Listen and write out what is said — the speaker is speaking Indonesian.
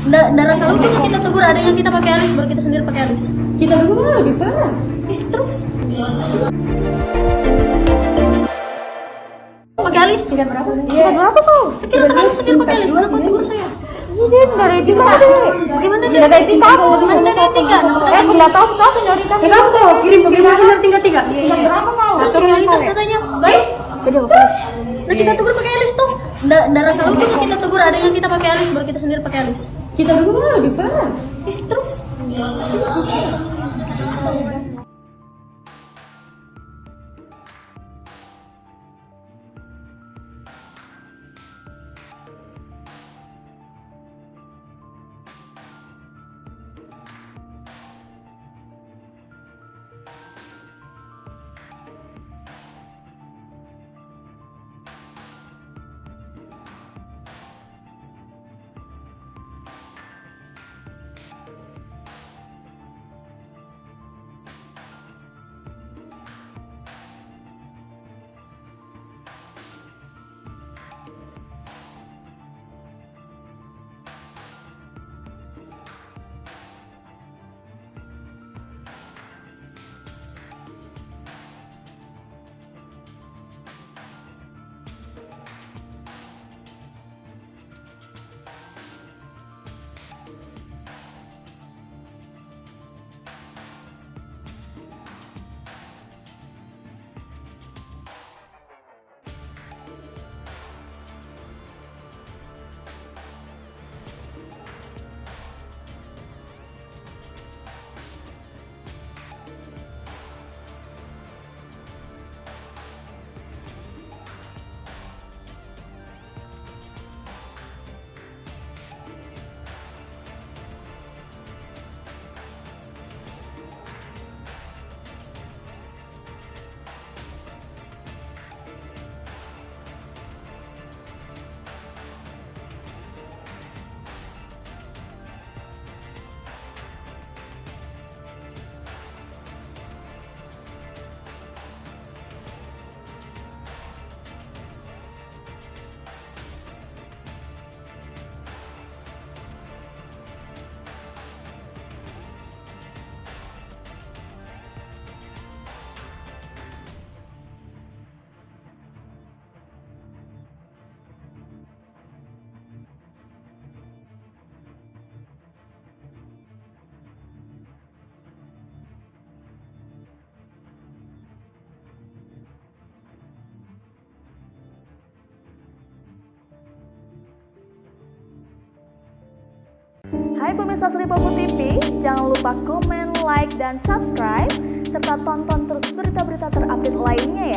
Nggak rasa lucu tuh kita tegur adanya kita pakai alis, baru kita sendiri pakai alis. Kita dulu mah lebih parah. Terus pakai alis? Tingkat berapa? Iya, berapa tuh? Sekiranya kalian sendiri pakai alis, kenapa tegur saya? Ini dari etika deh. Bagaimana Tidak ada etika. Bagaimana dari etika? Nah, sedangkan Nggak tahu dari etika. Kamu tuh kirim senior tingkat 3. Tingkat berapa mau? terus senioritas katanya baik. Nah kita tegur pakai alis tuh. Nggak rasa lucu tuh kita tegur adanya kita pakai alis, baru kita sendiri pakai alis. Kita dulu mah lebih parah. Terus Hai pemirsa Sri Popo TV, jangan lupa komen, like, dan subscribe, serta tonton terus berita-berita terupdate lainnya